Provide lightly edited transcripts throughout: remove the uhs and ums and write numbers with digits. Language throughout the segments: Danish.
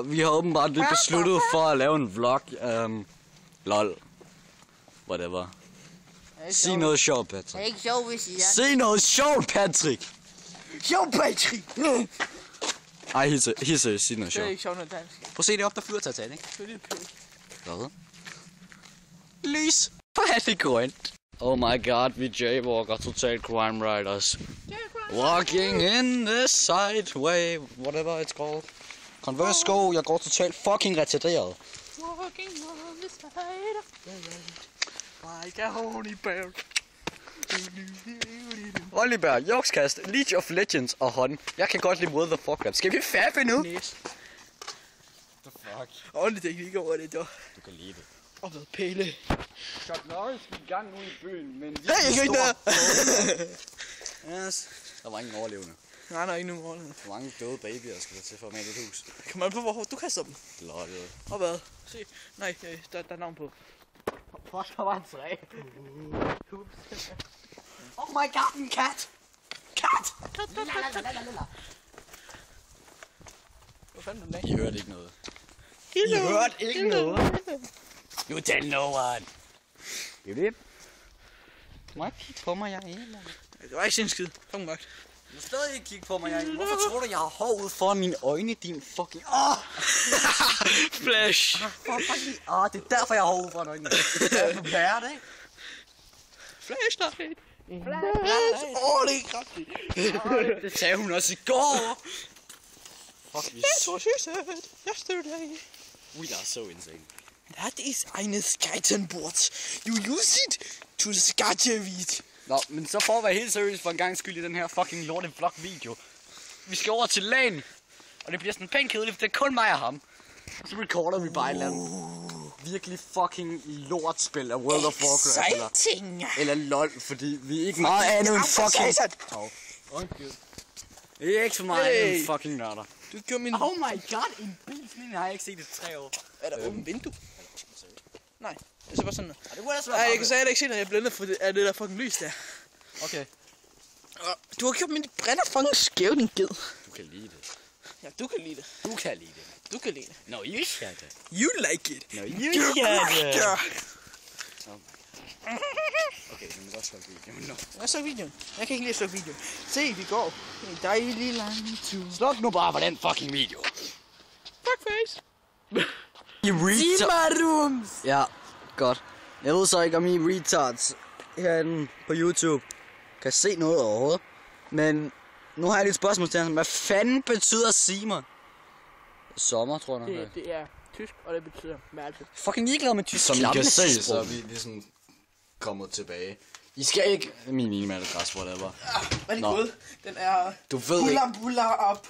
vi har åbenbart lige besluttet for at lave en vlog. Lol. Whatever. Sig noget sjovt, Patrick. Det er ikke sjovt, hvis I er. Sig noget sjovt, Patrick. Jo, Patrick! Ej, helt seriøst, sig noget Det er sjovt. ikke sjovt noget dansk. Prøv at se det op, der flyver Titanic. Det er lidt pænt. Hvad? Lys. Hvor er det grønt? Oh my god, vi jaywalker totalt crime riders. Walking in the sideway, whatever it's called. Converse sko, jeg går totalt fucking retarderet. Walking on the side. Like a honey bear. Oliver, jokskast, League of Legends og hånd. Jeg kan godt lide Motherfucker. Skal vi fabbe nu? Næs. The fuck? Ordentlig teknik over det, dog. Du kan lide det. Og noget pæle. Chuck Norris gik i gang nu i byen, men... Hey, jeg kan ikke noget! Yes. Der var ingen overlevende. Nej, der er ikke nogen ordentligt. Hvor mange døde babyer skal der til for at male et hus? Kom an på, hvor hårdt du kaster dem. Lol. Og hvad? Se. Nej, der er navn på. Først der var en træ. Oh my god, en kat! Kat! Hvor fanden er den af? I hørte ikke noget. I hørte ikke noget. You tell no one. Det er det. Må jeg kigge på mig, jeg er en. Det var ikke sin skid. Fucking magt. Du må stadig ikke kigge på mig, jeg er en. Hvorfor tror du, jeg har hår ud foran mine øjne, din fucking... Flash! Det er derfor, jeg har hår ud foran øjnene. Det er hver dag. Flashlight! Flash! Det er kraftigt. Det sagde hun også i går. Fuck, That's what she said yesterday. We are so insane. That is eine Skateboard. You use it to skateboard. Nå, men så for at være helt seriøs for en gang skyld i den her fucking lorte vlog-video. Vi skal over til LAN. Og det bliver sådan pænt kedeligt, for det er kun mig og ham. Og så recorder vi bare et eller andet virkelig fucking lortspil af World of Warcraft. Eller LOL, fordi vi er ikke meget andet end fucking... Undskyld. Det er ikke så meget andet end fucking nørder. Du gjorde min... Oh my god, en bil, sådan en har jeg ikke set i 3 år. Er der åbent vindue? Nej, det er bare sådan noget. Det kunne ellers Nej, jeg kan sige, at jeg ikke se, når jeg blænder for det, er det der fucking lys der. Okay. Du har gjort min brænder fucking skæv, din ged. Du kan lide det. Ja, du kan lide det. Du kan lide det. Du kan lide det. No, you shut it. You like it. No, you shut it. Ja. Okay, vi må godt slukke videoen nu. Jeg så videoen. Jeg kan ikke lide at slukke videoen. Se, vi går en dejlig lang tur. Sluk nu bare for den fucking video. Fuckface. I Simarums. Ja, godt. Jeg ved så ikke, om I retards herinde på YouTube kan se noget overhovedet. Men nu har jeg lidt spørgsmål til jer. Hvad fanden betyder Simon? Sommer, tror jeg. Det er tysk, og det betyder mærke. Fucking ligeglad med tysk. Som I kan se, så er vi ligesom kommet tilbage. I skal ikke... Min minimalgræs, whatever. Hvad er det gået? Den er... Du ved ikke... Bulla op.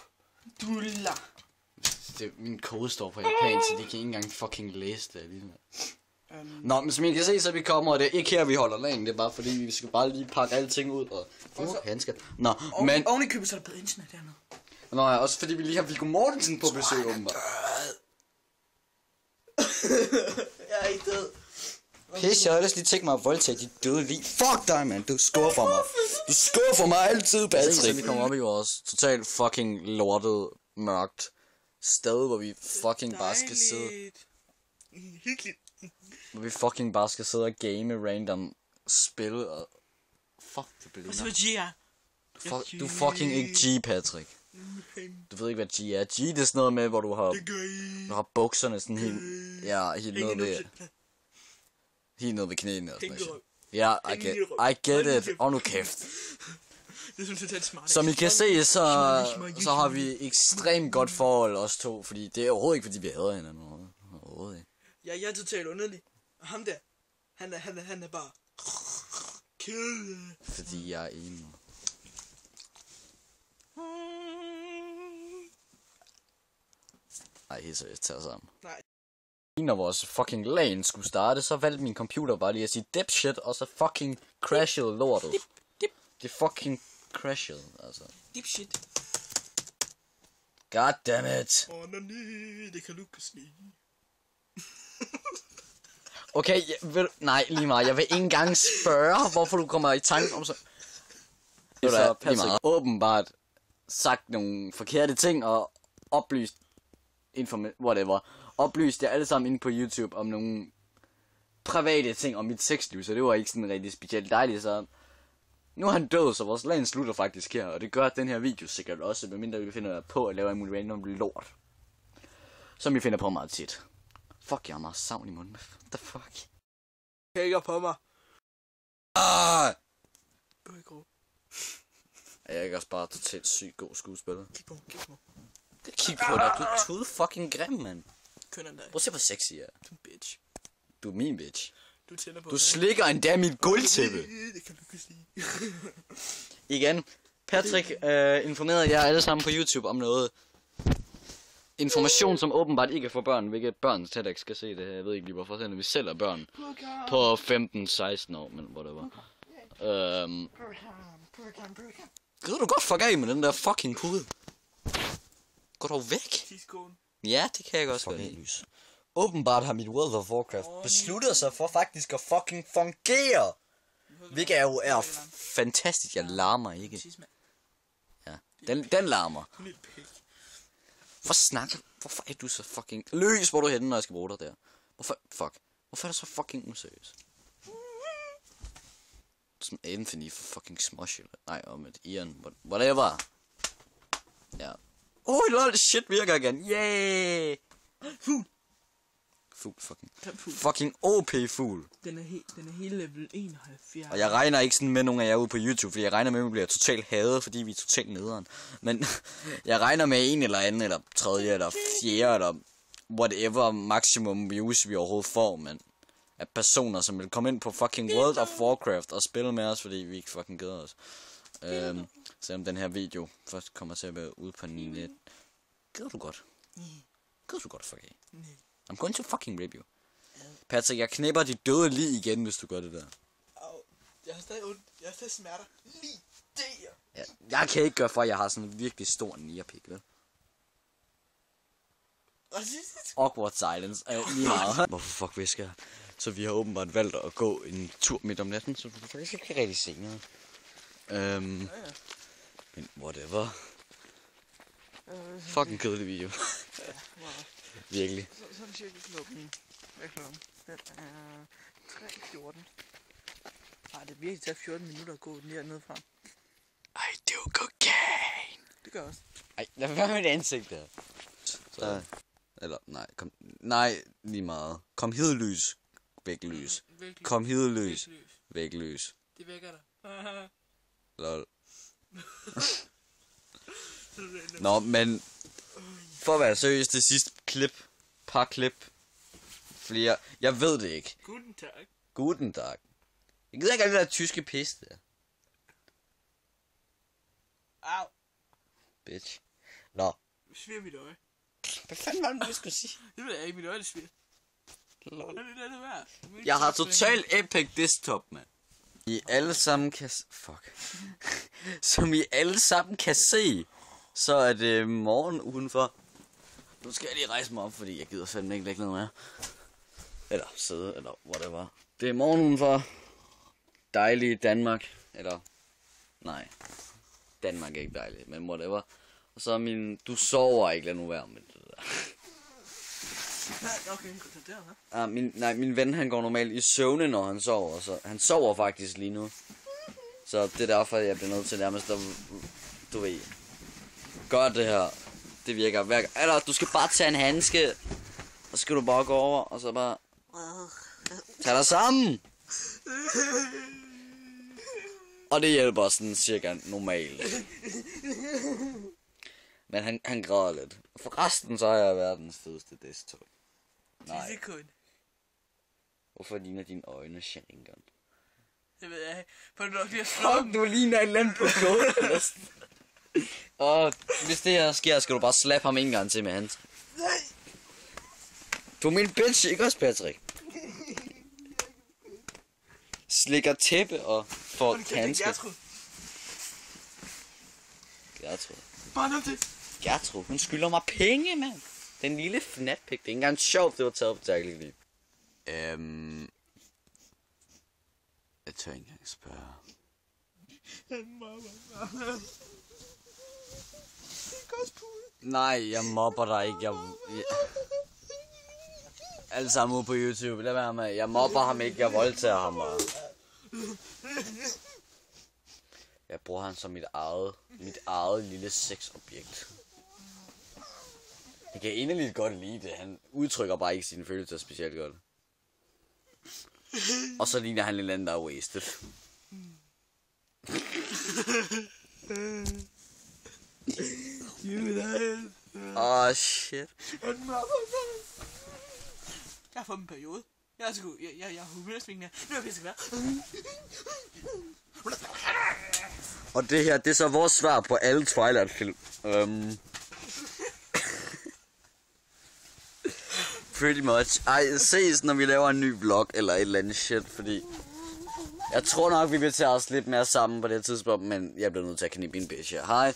Dulla. Min kode står på japansk, så de kan ikke engang fucking læse det alligevel. Nå, men som I kan se, så vi kommer, og det er ikke her, vi holder lagen. Det er bare fordi, vi skal bare lige pakke alting ud og... handsker. Nå, men... Oven i købet, så er der bedre internet dernede. Nå ja, også fordi vi lige har Viggo Mortensen på besøg, åbenbart. Jeg er ikke død. Pisse, jeg har ellers lige tænkt mig at voldtage de døde lige. Fuck dig, mand. Du skuffer mig. Du skuffer mig altid, Patrick. Så vi kommer op i vores totalt fucking lortet, mørkt sted, hvor vi fucking bare skal sidde. Hyggeligt. Hvor vi fucking bare skal sidde og game random spil og... Fuck, det bliver Og så G er. Du er fucking ikke G, Patrick. Du ved ikke, hvad G er. G, det er sådan noget med, hvor du har bukserne sådan helt... Ja, helt nede ved... Helt nede ved knæene og sådan noget. Ja, I get it. Og nu kæft. Det synes jeg er smart. Som I kan se, så har vi ekstremt godt forhold, os to. Fordi det er overhovedet ikke, fordi vi hader hinanden. Overhovedet ikke. Ja, jeg er totalt underlig. Og ham der, han er bare... Kæde. Fordi jeg er enig. Ej, helt seriøst, tag sammen. Nej. Når vores fucking LAN skulle starte, så valgte min computer bare lige at sige dipshit, og så fucking crashede lortet. Dip. Det fucking crashede, altså. Dipshit. God damn it. Nej, det kan lukkes lige. Okay, nej, lige meget. Jeg vil ikke engang spørge, hvorfor du kommer i tanke om så... Så lige meget åbenbart sagt nogle forkerte ting og oplyst whatever, oplyst jer alle sammen inde på YouTube om nogle private ting om mit sexliv, så det var ikke sådan rigtig specielt dejligt, så nu er han død, så vores land slutter faktisk her, og det gør den her video sikkert også, medmindre vi finder på at lave en mulig random lort, som vi finder på meget tit. Fuck, jeg har meget savn i munden. What the fuck? Kigger på mig. Ah! Du er ikke god. Jeg er ikke også bare totalt sygt god skuespiller. Kig på mig. Kig på dig, du er tude fucking grim, mand. Kønner dig. Prøv at se, hvor sexy jeg er. Du er en bitch. Du er min bitch. Du tænder på Du slikker endda mit gulvtæppe. Det kan du ikke sige. Igen, Patrick informerede jer alle sammen på YouTube om noget information, som åbenbart ikke er for børn, hvilket børn slet ikke skal se det. Jeg ved ikke lige hvorfor, selvom vi selv er børn på 15-16 år, men whatever. Gider du godt fuck af med den der fucking pude? Gå dog væk. Ja, det kan jeg også godt lide. Åbenbart har mit World of Warcraft besluttet sig for faktisk at fucking fungere. Hvilket jo er fantastisk. Jeg larmer ikke. Ja, den larmer. Hvorfor er du så fucking løs, hvor du henne, når jeg skal bruge dig der? Hvorfor er du så fucking useriøs? Som Anthony for fucking Smosh. Nej, om et Ian. Whatever. Ja. Lol, shit virker igen. Yay! Fugl fucking. Fucking OP-fugl. Den er hele level 71. Og jeg regner ikke sådan med nogen af jer ude på YouTube, fordi jeg regner med, at vi bliver totalt hadet, fordi vi er totalt nederen. Men jeg regner med en eller anden, eller tredje, eller fjerde, eller whatever maximum views vi overhovedet får, men af personer, som vil komme ind på fucking World of Warcraft og spille med os, fordi vi ikke fucking gider os. Selvom den her video først kommer til at være ude på net. Gider du godt? Gider du godt, fuck af? I'm going to fucking rip you. Patrick, jeg knæpper dit døde lig igen, hvis du gør det der. Jeg har stadig ondt. Jeg har stadig smerter. Lige der. Ja, jeg kan ikke gøre for, at jeg har sådan en virkelig stor nierpik, vel? Awkward silence. Lige meget. Hvorfor fuck visker jeg? Så vi har åbenbart valgt at gå en tur midt om natten, så du faktisk ikke kan rigtig se noget. Men whatever. Fucking kedelig video. Virkelig. Så er det cirka klokken. Hvad er klokken? Den er 3:14. Nej, det er virkelig taget 14 minutter at gå ned fra. I do cocaine. Det gør også. Ej, lad være med det ansigt der. Så. Eller, nej, kom. Nej, lige meget. Kom hid lys. Væk lys. Kom hid lys. Væk lys. Det vækker dig. Lol. Nå, men for at være seriøs, det sidste par klip, flere, jeg ved det ikke. Guten Tag. Jeg gider ikke alt det der tyske pis der. Au. Bitch. Nå. Svir mit øje. Hvad fanden var det, du skulle sige? Det ved jeg ikke, mit øje det svir. Lol. Det er det værd. Jeg har totalt epic desktop, mand. I alle sammen kan... Fuck. Som I alle sammen kan se, så er det morgen udenfor. Nu skal jeg lige rejse mig op, fordi jeg gider fandme ikke lægge noget mere. Eller sidde, eller whatever. Det er morgen udenfor. Dejlig Danmark. Eller... Nej. Danmark er ikke dejligt, men whatever. Og så er min... Du sover ikke, lad nu være med det der. Okay, min ven han går normalt i søvne når han sover, så han sover faktisk lige nu. Så det er derfor jeg bliver nødt til nærmest at, du ved, gør det her. Det virker hver gang. Eller du skal bare tage en handske, og så skal du bare gå over, og så bare tage dig sammen. Og det hjælper sådan cirka normalt. Men han græder lidt. For resten så er jeg verdens fedeste desktop. Nej. Hvorfor ligner dine øjne Sharingan? Det ved jeg ikke. For du bliver slået. Fuck, du ligner et eller andet på koden. Og hvis det her sker, skal du bare slappe ham en gang til med hans. Nej. Du er min bitch, ikke også, Patrick? Slikker tæppe og får handske. Gertrud. Bare nu til. Gertrud, hun skylder mig penge, mand. Den lille fnatpik. Det er ikke engang sjovt, det var taget på tærkeligt liv. Jeg tør ikke engang spørge. Nej, jeg mobber dig ikke. Jeg... Alle sammen ude på YouTube. Lad være med. Jeg mobber ham ikke. Jeg voldtager ham bare. Jeg bruger ham som mit eget lille sexobjekt. Jeg kan egentlig godt lide det. Han udtrykker bare ikke sine følelser specielt godt. Og så ligner han en eller anden, der er wasted. Shit. Jeg har fået en periode. Jeg har humørsvingende. Nu er jeg pisse. Og det her, det er så vores svar på alle Twilight-film. Pretty much. Ej, ses når vi laver en ny vlog eller et eller andet shit, fordi... Jeg tror nok, vi vil tage os lidt mere sammen på det tidspunkt, men jeg bliver nødt til at knippe en bitch her. Hej.